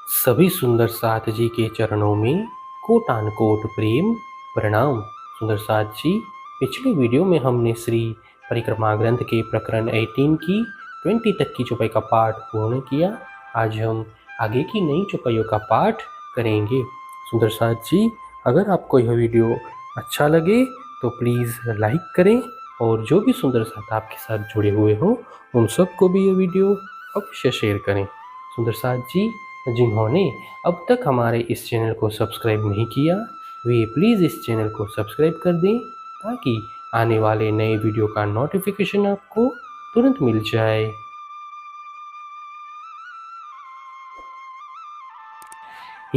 सभी सुंदर साथ जी के चरणों में कोटान कोट प्रेम प्रणाम। सुंदर साथ जी, पिछले वीडियो में हमने श्री परिक्रमा ग्रंथ के प्रकरण 18 की 20 तक की चौपाई का पाठ पूर्ण किया। आज हम आगे की नई चौपाइयों का पाठ करेंगे। सुंदर साथ जी, अगर आपको यह वीडियो अच्छा लगे तो प्लीज़ लाइक करें और जो भी सुंदर साथ आपके साथ जुड़े हुए हों उन सबको भी ये वीडियो अवश्य शेयर करें। सुंदर साथ जी, जिन्होंने अब तक हमारे इस चैनल को सब्सक्राइब नहीं किया वे प्लीज़ इस चैनल को सब्सक्राइब कर दें ताकि आने वाले नए वीडियो का नोटिफिकेशन आपको तुरंत मिल जाए।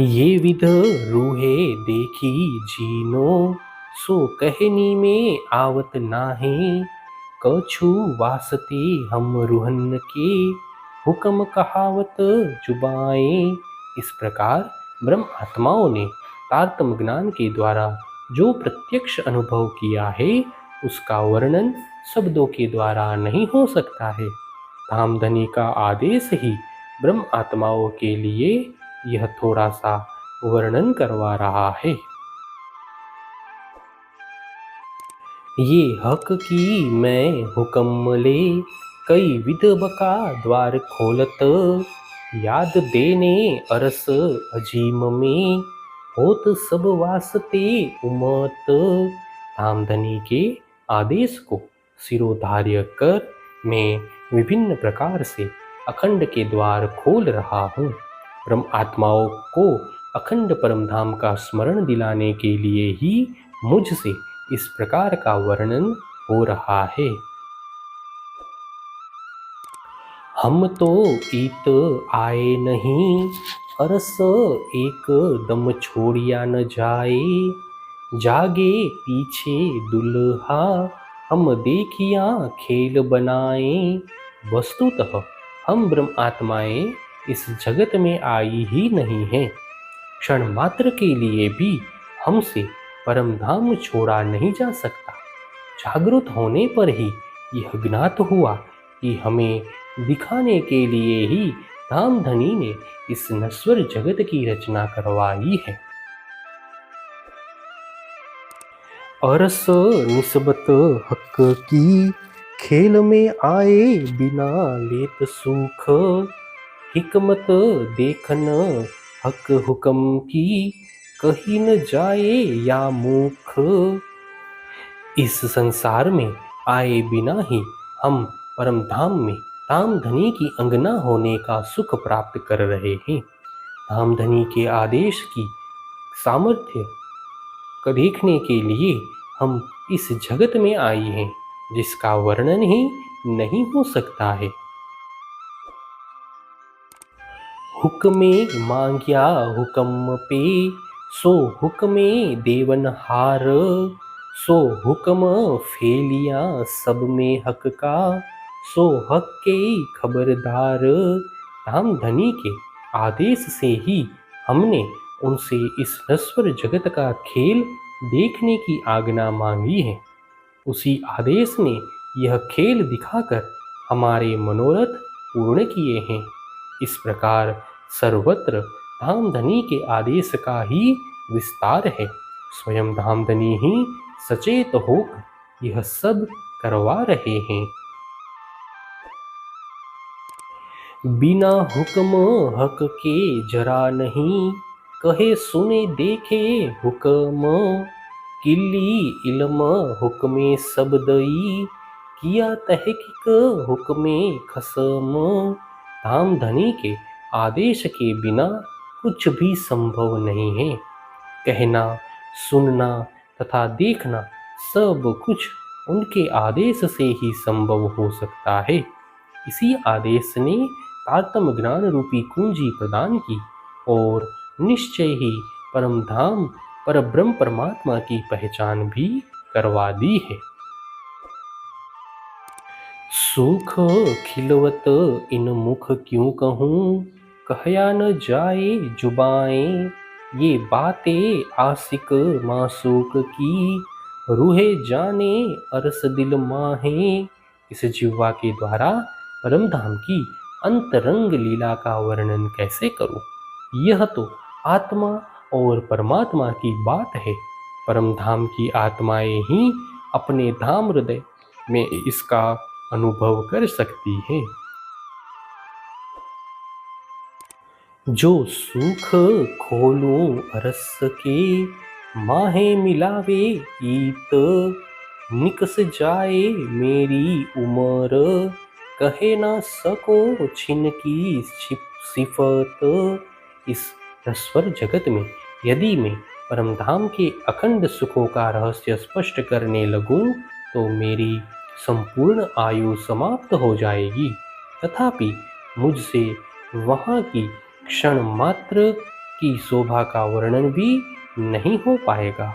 ये विध रूहे देखी जीनो, सो कहनी में आवत नाहे। कछु वास्ते हम रूहन के, हुक्म कहावत जुबाएं। इस प्रकार ब्रह्म आत्माओं ने तारतम ज्ञान के द्वारा जो प्रत्यक्ष अनुभव किया है उसका वर्णन शब्दों के द्वारा नहीं हो सकता है। धामधनी का आदेश ही ब्रह्म आत्माओं के लिए यह थोड़ा सा वर्णन करवा रहा है। ये हक की मैं हुक्म ले, कई विध बका द्वार खोलत। याद देने अरस अजीम में, होत सब वास्ते उमत। धामधनी के आदेश को सिरोधार्य कर मैं विभिन्न प्रकार से अखंड के द्वार खोल रहा हूँ। ब्रह्म आत्माओं को अखंड परम धाम का स्मरण दिलाने के लिए ही मुझसे इस प्रकार का वर्णन हो रहा है। हम तो इत आए नहीं, अरस एक दम छोड़िया न जाए। जागे पीछे दुल्हा, हम देखिया खेल बनाए। वस्तुतः हम ब्रह्म आत्माएं इस जगत में आई ही नहीं हैं। क्षण मात्र के लिए भी हमसे परम धाम छोड़ा नहीं जा सकता। जागृत होने पर ही यह ज्ञात हुआ कि हमें दिखाने के लिए ही धामधनी ने इस नश्वर जगत की रचना करवाई है। अरस निस्बत हक की, खेल में आए बिना लेत सुख। हिकमत देखन हक हुक्म की, कहीं न जाए या मुख। इस संसार में आए बिना ही हम परम धाम में धामधनी की अंगना होने का सुख प्राप्त कर रहे हैं। धामधनी के आदेश की सामर्थ्य को देखने के लिए हम इस जगत में आए हैं जिसका वर्णन ही नहीं हो सकता है। हुक्मे मांग्या हुक्म पे, सो हुक्मे देवन हार। सो हुक्म फेलिया सब में हक का, सो हक के खबरदार। धामधनी के आदेश से ही हमने उनसे इस नश्वर जगत का खेल देखने की आज्ञा मांगी है। उसी आदेश ने यह खेल दिखाकर हमारे मनोरथ पूर्ण किए हैं। इस प्रकार सर्वत्र धामधनी के आदेश का ही विस्तार है। स्वयं धामधनी ही सचेत होकर यह सब करवा रहे हैं। बिना हुक्म हक के जरा नहीं, कहे सुने देखे हुक्म। किल्ली इल्म हुक्मे सब दई, किया तहकीक हुक्मे खसम। धामधनी के आदेश के बिना कुछ भी संभव नहीं है। कहना, सुनना तथा देखना सब कुछ उनके आदेश से ही संभव हो सकता है। इसी आदेश ने तारतम ज्ञान रूपी कुंजी प्रदान की और निश्चय ही परम धाम पर ब्रह्म परमात्मा की पहचान भी करवा दी है। सुख खिलवत इन मुख क्यों कहूँ, कहया न जाए जुबाएं। ये बातें आशिक मासूक की, रूहे जाने अरस दिल माहें। इस जिह्वा के द्वारा परमधाम की अंतरंग लीला का वर्णन कैसे करूं? यह तो आत्मा और परमात्मा की बात है। परम धाम की आत्माएं ही अपने धाम हृदय में इसका अनुभव कर सकती हैं। जो सुख खोलूं अरस के, माहे मिलावे ईत, निकस जाए मेरी उमर, कहे ना सको छिन की सिफत। इस नश्वर जगत में यदि मैं परमधाम के अखंड सुखों का रहस्य स्पष्ट करने लगूं तो मेरी संपूर्ण आयु समाप्त हो जाएगी। तथापि मुझसे वहाँ की क्षण मात्र की शोभा का वर्णन भी नहीं हो पाएगा।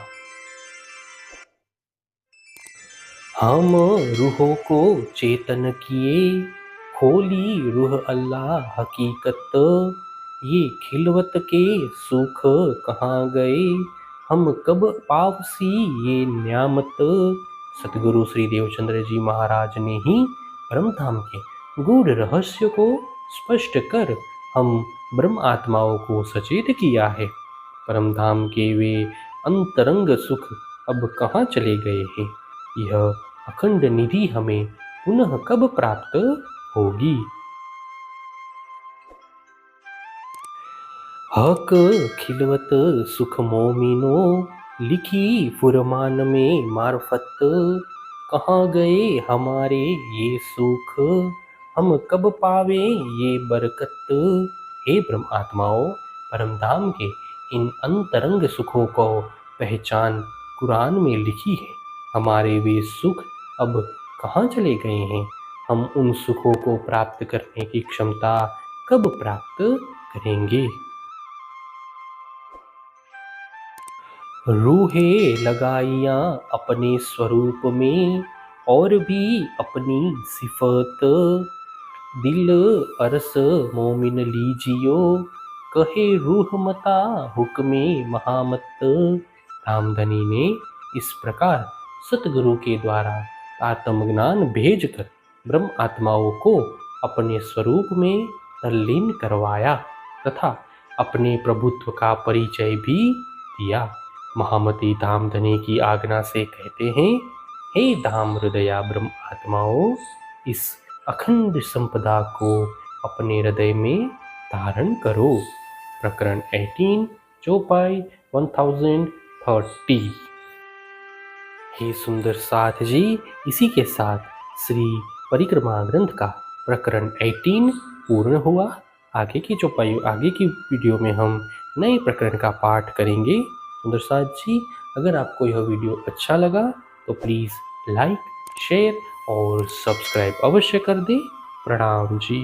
हम रूहों को चेतन किए, खोली रूह अल्लाह हकीकत, ये खिलवत के सुख कहाँ गए, हम कब पावसी ये न्यामत। सतगुरु श्री देवचंद्र जी महाराज ने ही परमधाम के गूढ़ रहस्य को स्पष्ट कर हम ब्रह्म आत्माओं को सचेत किया है। परमधाम के वे अंतरंग सुख अब कहाँ चले गए हैं? यह अखंड निधि हमें पुनः कब प्राप्त होगी? हक खिलवत सुख मोमिनो, लिखी फुरमान में मार्फत, कहाँ गए हमारे ये सुख, हम कब पावे ये बरकत। हे ब्रह्म आत्माओं, परमधाम के इन अंतरंग सुखों को पहचान कुरान में लिखी है। हमारे वे सुख अब कहाँ चले गए हैं? हम उन सुखों को प्राप्त करने की क्षमता कब प्राप्त करेंगे? रूहे लगाइयाँ अपने स्वरूप में, और भी अपनी सिफत, दिल अरस मोमिन लीजियो, कहे रूह मता हुक्मे महामत। धामधनी ने इस प्रकार सतगुरु के द्वारा आत्मज्ञान भेजकर ब्रह्म आत्माओं को अपने स्वरूप में तल्लीन करवाया तथा अपने प्रभुत्व का परिचय भी दिया। महामती धामधनी की आज्ञा से कहते हैं, हे धाम हृदया ब्रह्म आत्माओं, इस अखंड संपदा को अपने हृदय में धारण करो। प्रकरण 18 चौपाई 1030। हे सुंदर साथ जी, इसी के साथ श्री परिक्रमा ग्रंथ का प्रकरण 18 पूर्ण हुआ। आगे की चौपाई, आगे की वीडियो में हम नए प्रकरण का पाठ करेंगे। सुंदर साथ जी, अगर आपको यह वीडियो अच्छा लगा तो प्लीज़ लाइक, शेयर और सब्सक्राइब अवश्य कर दें। प्रणाम जी।